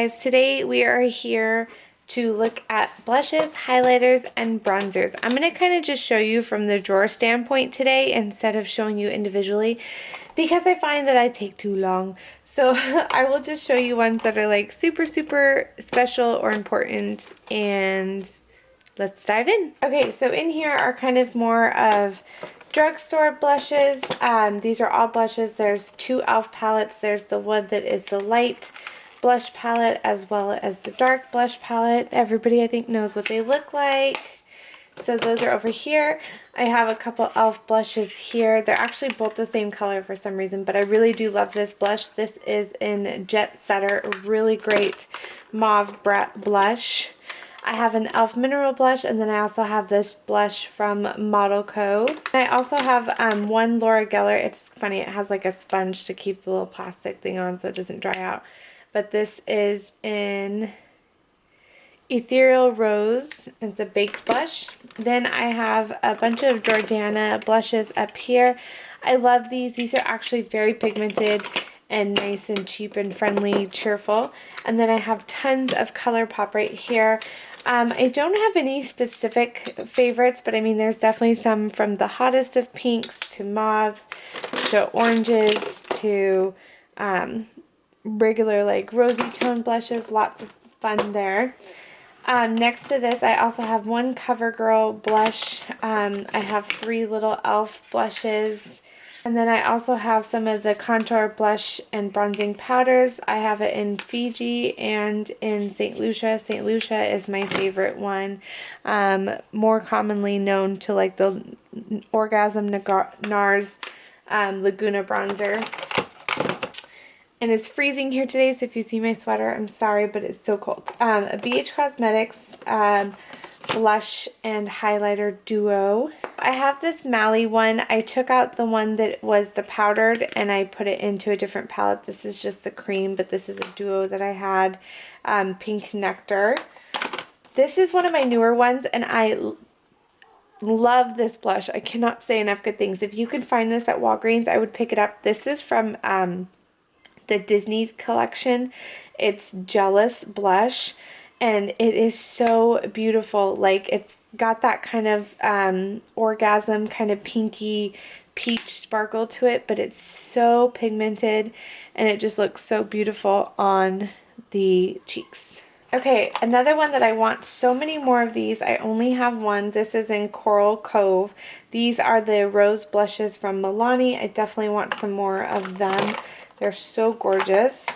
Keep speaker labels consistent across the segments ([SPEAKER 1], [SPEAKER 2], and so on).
[SPEAKER 1] Guys, today we are here to look at blushes, highlighters, and bronzers. I'm going to kind of just show you from the drawer standpoint today instead of showing you individually because I find that I take too long. So I will just show you ones that are like super special or important, and let's dive in. Okay, so in here are kind of more of drugstore blushes. These are all blushes. There's two e.l.f. palettes. There's the one that is the light blush palette as well as the dark blush palette. Everybody I think knows what they look like. So those are over here. I have a couple e.l.f. blushes here. They're actually both the same color for some reason, but I really do love this blush. This is in Jet Setter, a really great mauve blush. I have an e.l.f. mineral blush, and then I also have this blush from Model Co. I also have one Laura Geller. It's funny, it has like a sponge to keep the little plastic thing on so it doesn't dry out. But this is in Ethereal Rose. It's a baked blush. Then I have a bunch of Jordana blushes up here. I love these. These are actually very pigmented and nice and cheap and friendly, cheerful. And then I have tons of ColourPop right here. I don't have any specific favorites, but I mean there's definitely some from the hottest of pinks to mauves to oranges to regular like rosy tone blushes. Lots of fun there. Next to this I also have one CoverGirl blush. I have three little e.l.f. blushes. And then I also have some of the contour blush and bronzing powders. I have it in Fiji and in St. Lucia. St. Lucia is my favorite one. More commonly known to like the Orgasm NARS Laguna bronzer. And it's freezing here today, so if you see my sweater, I'm sorry, but it's so cold. A BH Cosmetics blush and highlighter duo. I have this Mally one. I took out the one that was the powdered and I put it into a different palette. This is just the cream, but this is a duo that I had. Pink Nectar. This is one of my newer ones, and I love this blush. I cannot say enough good things. If you can find this at Walgreens, I would pick it up. This is from the Disney collection. It's Jealous blush, and it is so beautiful. Like, it's got that kind of orgasm kind of pinky peach sparkle to it, but it's so pigmented and it just looks so beautiful on the cheeks. Okay, another one that I want so many more of these. I only have one. This is in Coral Cove. These are the rose blushes from Milani. I definitely want some more of them. They're so gorgeous.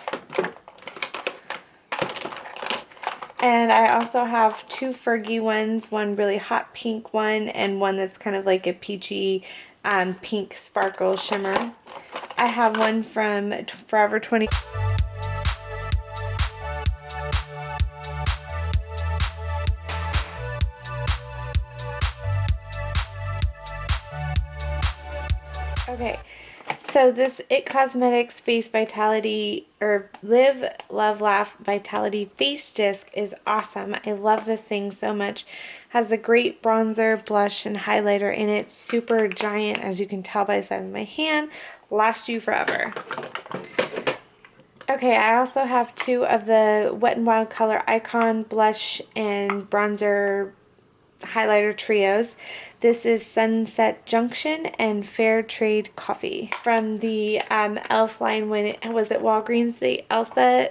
[SPEAKER 1] And I also have two Fergie ones, one really hot pink one and one that's kind of like a peachy pink sparkle shimmer. I have one from Forever 20. Okay. So this It Cosmetics Face Vitality, or Live, Love, Laugh Vitality Face Disc is awesome. I love this thing so much. Has a great bronzer, blush, and highlighter in it. Super giant, as you can tell by the size of my hand. Lasts you forever. Okay, I also have two of the Wet n Wild Color Icon blush and bronzer highlighter trios. This is Sunset Junction and Fair Trade Coffee. From the e.l.f. line when it was at Walgreens, the Elsa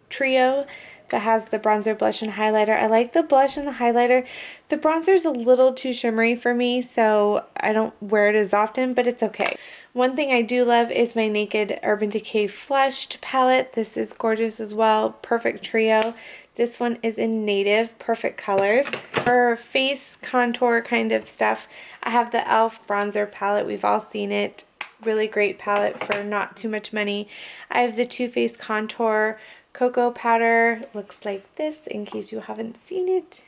[SPEAKER 1] trio that has the bronzer, blush, and highlighter. I like the blush and the highlighter. The bronzer's a little too shimmery for me, so I don't wear it as often, but it's okay. One thing I do love is my Naked Urban Decay Flushed palette. This is gorgeous as well. Perfect trio. This one is in Native, perfect colors. For face contour kind of stuff, I have the e.l.f. bronzer palette. We've all seen it. Really great palette for not too much money. I have the Too Faced Contour Cocoa Powder. Looks like this, in case you haven't seen it.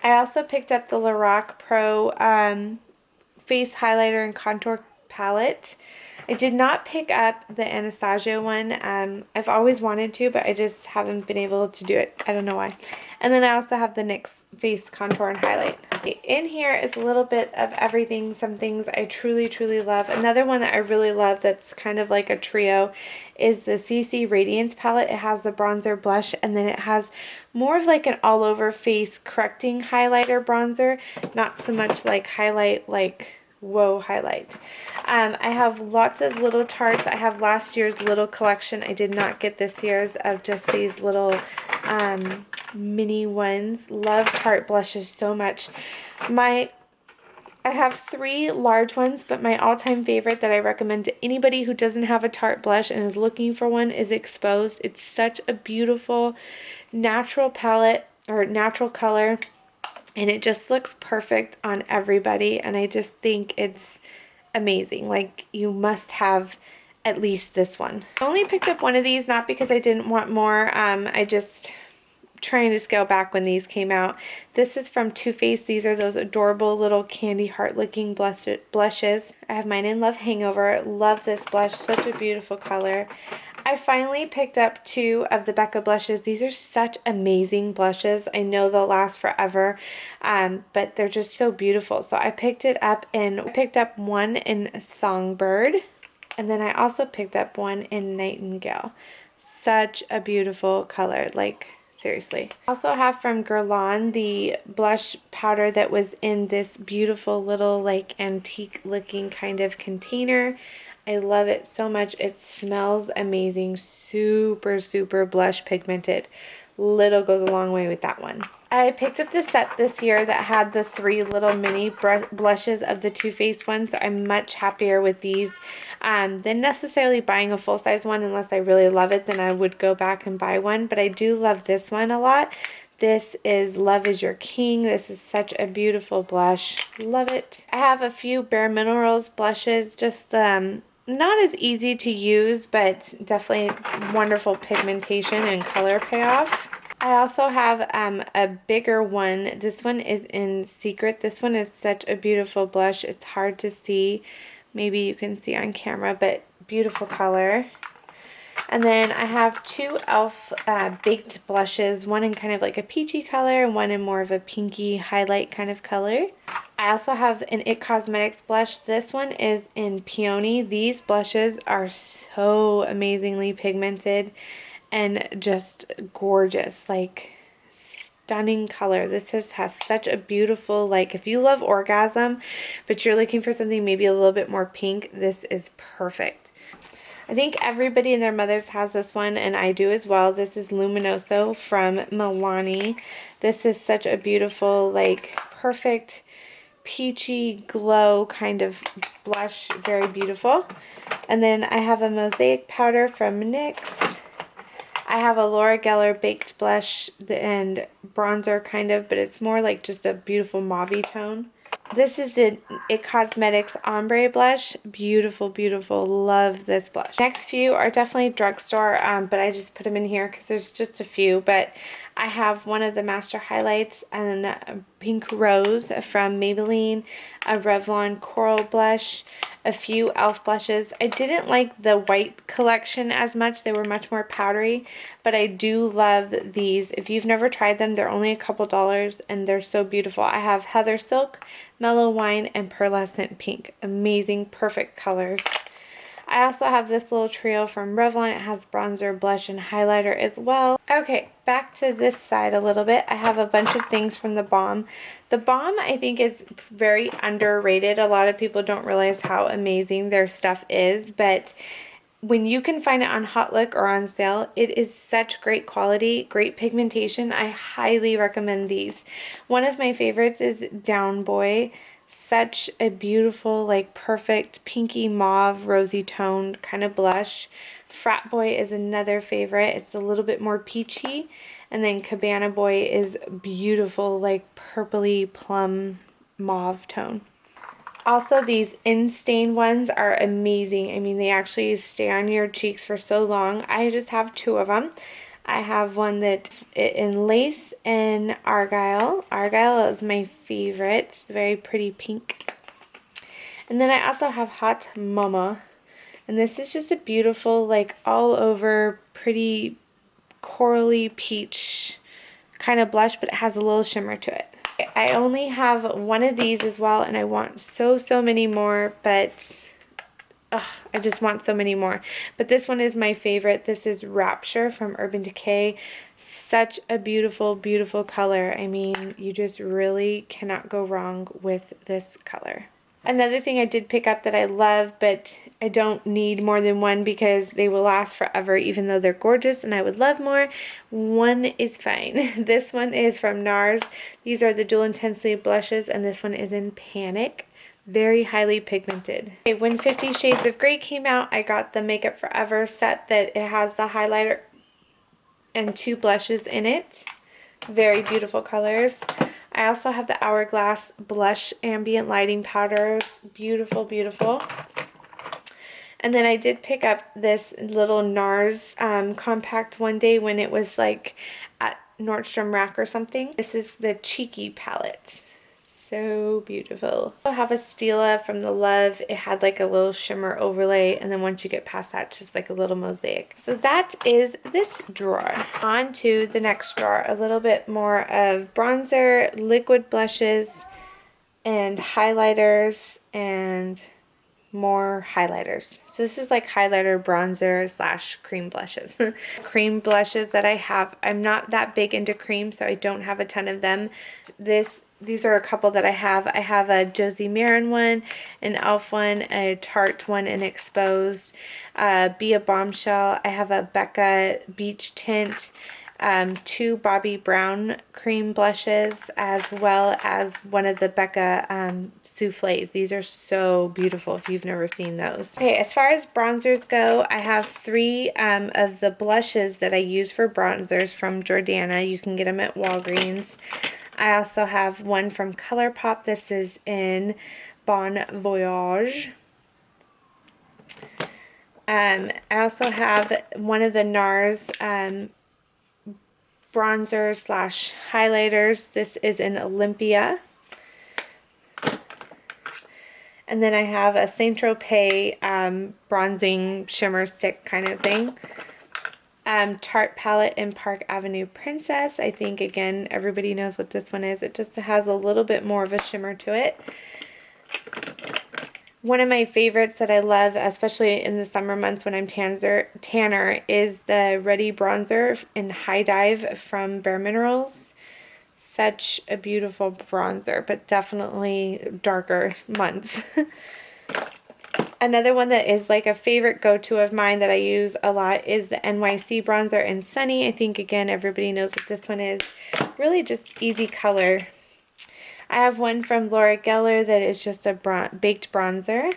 [SPEAKER 1] I also picked up the Lorac Pro Face Highlighter and Contour Palette. I did not pick up the Anastasia one. I've always wanted to, but I just haven't been able to do it. I don't know why. And then I also have the NYX Face Contour and Highlight. In here is a little bit of everything, some things I truly, truly love. Another one that I really love that's kind of like a trio is the CC Radiance palette. It has the bronzer, blush, and then it has more of like an all over face correcting highlighter bronzer. Not so much like highlight, like whoa highlight. I have lots of little tarts. I have last year's little collection. I did not get this year's of just these little mini ones. Love tart blushes so much. I have 3 large ones, but my all-time favorite that I recommend to anybody who doesn't have a Tarte blush and is looking for one is Exposed. It's such a beautiful natural palette or natural color, and it just looks perfect on everybody, and I just think it's amazing. Like, you must have at least this one. I only picked up one of these, not because I didn't want more. I just trying to scale back when these came out. This is from Too Faced. These are those adorable little candy heart looking blushes. I have mine in Love Hangover. Love this blush. Such a beautiful color. I finally picked up 2 of the Becca blushes. These are such amazing blushes. I know they'll last forever, but they're just so beautiful. So I picked up one in Songbird, and then I also picked up one in Nightingale. Such a beautiful color. Like, seriously. I also have from Guerlain the blush powder that was in this beautiful little like antique looking kind of container. I love it so much. It smells amazing. Super, super blush pigmented. Little goes a long way with that one. I picked up the set this year that had the 3 little mini blushes of the Too Faced one, so I'm much happier with these than necessarily buying a full-size one. Unless I really love it, then I would go back and buy one, but I do love this one a lot. This is Love Is Your King. This is such a beautiful blush. Love it. I have a few Bare Minerals blushes, just not as easy to use, but definitely wonderful pigmentation and color payoff. I also have a bigger one. This one is in Secret. This one is such a beautiful blush. It's hard to see. Maybe you can see on camera, but beautiful color. And then I have 2 e.l.f. baked blushes, one in kind of like a peachy color and one in more of a pinky highlight kind of color. I also have an IT Cosmetics blush. This one is in Peony. These blushes are so amazingly pigmented and just gorgeous, like stunning color. This just has such a beautiful, like, if you love Orgasm but you're looking for something maybe a little bit more pink, this is perfect. I think everybody and their mothers has this one, and I do as well. This is Luminoso from Milani. This is such a beautiful, like, perfect peachy glow kind of blush. Very beautiful. And then I have a Mosaic powder from NYX. I have a Laura Geller baked blush and bronzer kind of, but it's more like just a beautiful mauve tone. This is the IT Cosmetics Ombre Blush. Beautiful, beautiful. Love this blush. Next few are definitely drugstore, but I just put them in here because there's just a few. But I have one of the Master Highlights and a Pink Rose from Maybelline, a Revlon Coral Blush, a few e.l.f. blushes. I didn't like the white collection as much. They were much more powdery, but I do love these. If you've never tried them, they're only a couple dollars and they're so beautiful. I have Heather Silk, Mellow Wine, and Pearlescent Pink. Amazing, perfect colors. I also have this little trio from Revlon. It has bronzer, blush, and highlighter as well. Okay, back to this side a little bit. I have a bunch of things from The Balm. The Balm, I think, is very underrated. A lot of people don't realize how amazing their stuff is, but when you can find it on HauteLook or on sale, it is such great quality, great pigmentation. I highly recommend these. One of my favorites is Down Boy. Such a beautiful, like, perfect pinky mauve rosy toned kind of blush. Frat Boy is another favorite. It's a little bit more peachy. And then Cabana Boy is beautiful, like purpley plum mauve tone. Also, these In-Stain ones are amazing. I mean, they actually stay on your cheeks for so long. I just have 2 of them. I have one that in Lace and Argyle. Argyle is my favorite. It's very pretty pink. And then I also have Hot Mama. And this is just a beautiful, like, all over pretty corally peach kind of blush, but it has a little shimmer to it. I only have one of these as well, and I want so many more, but I just want so many more. But this one is my favorite. This is Rapture from Urban Decay. Such a beautiful, beautiful color. I mean, you just really cannot go wrong with this color. Another thing I did pick up that I love, but I don't need more than one because they will last forever even though they're gorgeous and I would love more. One is fine. This one is from NARS. These are the Dual Intensity blushes, and this one is in Panic. Very highly pigmented. Okay, when 50 Shades of Grey came out, I got the Makeup Forever set that it has the highlighter and 2 blushes in it. Very beautiful colors. I also have the Hourglass Blush Ambient Lighting Powders. Beautiful, beautiful. And then I did pick up this little NARS compact one day when it was like at Nordstrom Rack or something. This is the Cheeky palette. So beautiful. I have a Stila from the Love. It had like a little shimmer overlay, and then once you get past that, it's just like a little mosaic. So that is this drawer. On to the next drawer. A little bit more of bronzer, liquid blushes, and highlighters, and more highlighters. So this is like highlighter, bronzer / cream blushes. Cream blushes that I have. I'm not that big into cream, so I don't have a ton of them. These are a couple that I have. I have a Josie Maran one, an e.l.f. one, a Tarte one, and Exposed. Be a Bombshell. I have a Becca Beach Tint, 2 Bobbi Brown cream blushes, as well as one of the Becca soufflés. These are so beautiful if you've never seen those. Okay, as far as bronzers go, I have 3 of the blushes that I use for bronzers from Jordana. You can get them at Walgreens. I also have one from ColourPop. This is in Bon Voyage. I also have one of the NARS bronzer / highlighters. This is in Olympia. And then I have a Saint Tropez bronzing shimmer stick kind of thing. Tarte palette in Park Avenue Princess. I think, again, everybody knows what this one is. It just has a little bit more of a shimmer to it. One of my favorites that I love, especially in the summer months when I'm tanner, is the Ready Bronzer in High Dive from Bare Minerals. Such a beautiful bronzer, but definitely darker months. Another one that is like a favorite go-to of mine that I use a lot is the NYC bronzer in Sunny. I think, again, everybody knows what this one is. Really just easy color. I have one from Laura Geller that is just a baked bronzer.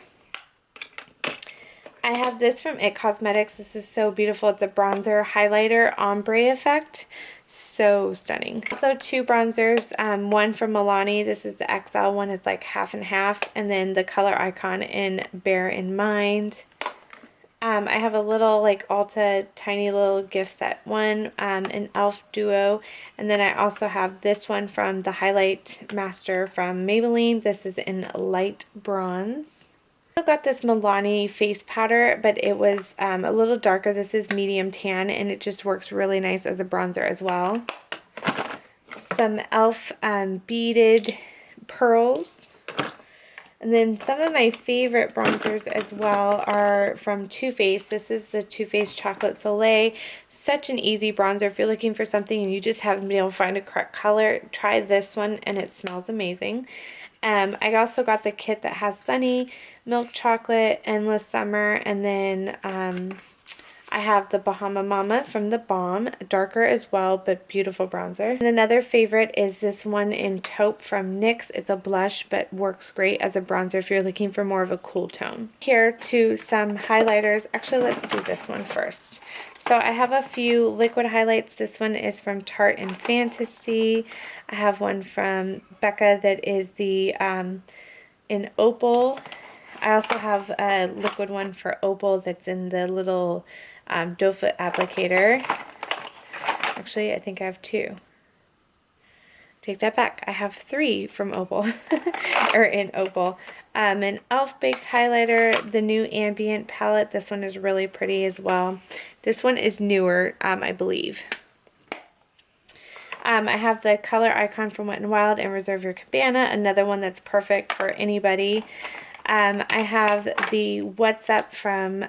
[SPEAKER 1] I have this from IT Cosmetics. This is so beautiful. It's a bronzer highlighter ombre effect. So stunning. Also 2 bronzers, one from Milani. This is the XL one. It's like half and half. And then the Color Icon in Bear in Mind. I have a little like Ulta tiny little gift set one, an e.l.f. duo. And then I also have this one from the Highlight Master from Maybelline. This is in light bronze. I got this Milani face powder, but it was a little darker. This is medium tan, and it just works really nice as a bronzer as well. Some e.l.f. Beaded pearls. And then some of my favorite bronzers as well are from Too Faced. This is the Too Faced Chocolate Soleil. Such an easy bronzer. If you're looking for something and you just haven't been able to find a correct color, try this one, and it smells amazing. I also got the kit that has Sunny, Milk Chocolate, Endless Summer, and then I have the Bahama Mama from the Balm, darker as well, but beautiful bronzer. And another favorite is this one in Taupe from NYX. It's a blush, but works great as a bronzer if you're looking for more of a cool tone. Here to some highlighters. Actually, let's do this one first. So I have a few liquid highlights. This one is from Tarte in Fantasy. I have one from Becca that is the in Opal. I also have a liquid one for Opal that's in the little doe foot applicator. Actually, I think I have 2. Take that back. I have 3 from Opal, or in Opal. An e.l.f. Baked Highlighter, the new Ambient palette. This one is really pretty as well. This one is newer, I believe. I have the color icon from Wet n Wild and Reserve Your Cabana, another one that's perfect for anybody. I have the What's Up from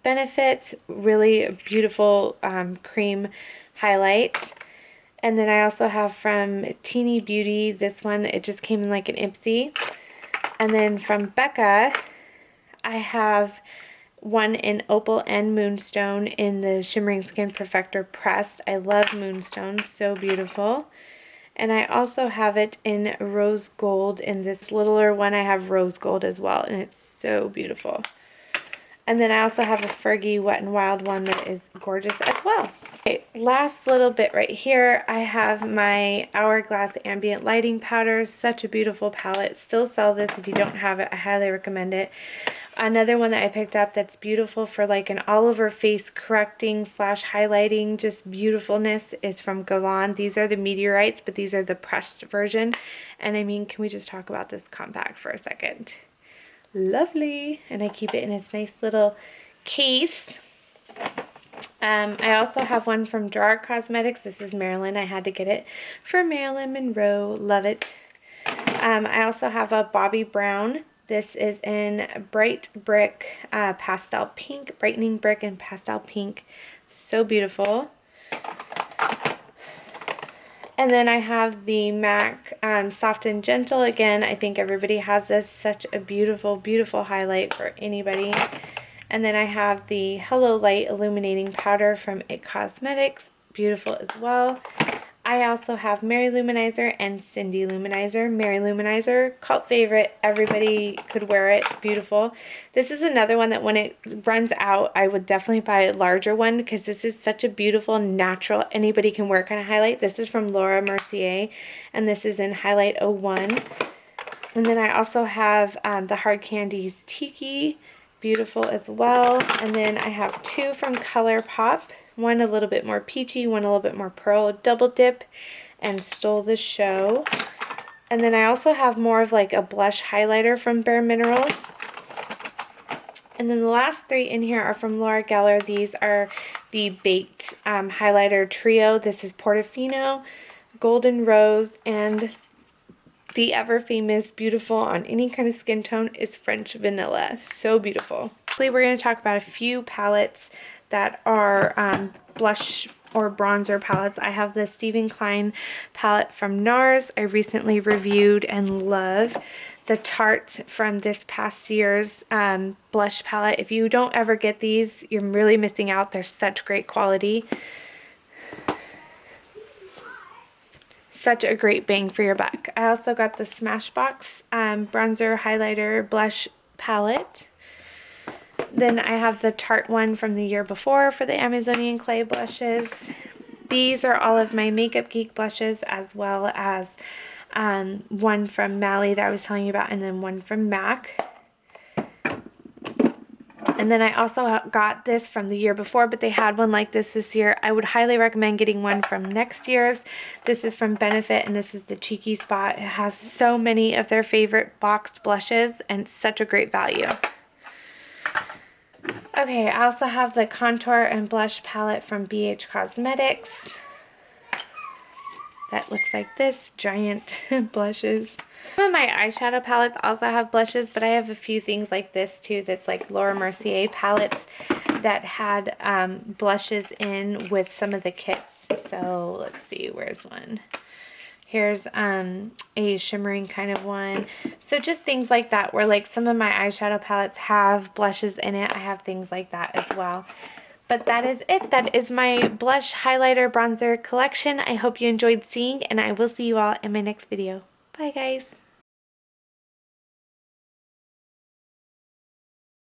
[SPEAKER 1] Benefit, really beautiful cream highlight. And then I also have from Teeny Beauty, this one, it just came in like an Ipsy. And then from Becca, I have one in Opal and Moonstone in the Shimmering Skin Perfector Pressed. I love Moonstone, so beautiful. And I also have it in Rose Gold. In this littler one, I have Rose Gold as well, and it's so beautiful. And then I also have a Fergie Wet n Wild one that is gorgeous as well. Okay, last little bit right here, I have my Hourglass Ambient Lighting Powder. Such a beautiful palette. Still sell this. If you don't have it, I highly recommend it. Another one that I picked up that's beautiful for like an all-over face correcting / highlighting, just beautifulness, is from Galan. These are the Meteorites, but these are the pressed version. And I mean, can we just talk about this compact for a second? Lovely. And I keep it in its nice little case. I also have one from Gerard Cosmetics. This is Marilyn. I had to get it for Marilyn Monroe. Love it. I also have a Bobbi Brown. This is in Bright Brick Pastel Pink, Brightening Brick and Pastel Pink. So beautiful. And then I have the MAC Soft and Gentle. Again, I think everybody has this. Such a beautiful, beautiful highlight for anybody. And then I have the Hello Light Illuminating Powder from It Cosmetics. Beautiful as well. I also have Mary Luminizer and Cindy Luminizer. Mary Luminizer, cult favorite. Everybody could wear it. Beautiful. This is another one that when it runs out, I would definitely buy a larger one because this is such a beautiful, natural, anybody can wear kind of highlight. This is from Laura Mercier, and this is in Highlight 01. And then I also have the Hard Candies Tiki. Beautiful as well. And then I have two from ColourPop. One a little bit more peachy, one a little bit more pearl. Double Dip and Stole the Show. And then I also have more of like a blush highlighter from Bare Minerals. And then the last three in here are from Laura Geller. These are the Baked Highlighter Trio. This is Portofino, Golden Rose, and the ever famous beautiful on any kind of skin tone is French Vanilla. So beautiful. We're going to talk about a few palettes that are blush or bronzer palettes. I have the Stephen Klein palette from NARS. I recently reviewed and love the Tarte from this past year's blush palette. If you don't ever get these, you're really missing out. They're such great quality. Such a great bang for your buck. I also got the Smashbox bronzer highlighter blush palette. Then I have the Tarte one from the year before for the Amazonian Clay blushes. These are all of my Makeup Geek blushes, as well as one from Mally that I was telling you about, and then one from MAC. And then I also got this from the year before, but they had one like this year. I would highly recommend getting one from next year's. This is from Benefit, and this is the Cheeky Spot. It has so many of their favorite boxed blushes, and such a great value. Okay, I also have the Contour and Blush palette from BH Cosmetics. That looks like this, giant blushes. Some of my eyeshadow palettes also have blushes, but I have a few things like this too that's like Laura Mercier palettes that had blushes in with some of the kits. So let's see, where's one? Here's a shimmering kind of one. So just things like that where like some of my eyeshadow palettes have blushes in it. I have things like that as well. But that is it. That is my blush, highlighter, bronzer collection. I hope you enjoyed seeing, and I will see you all in my next video. Bye, guys.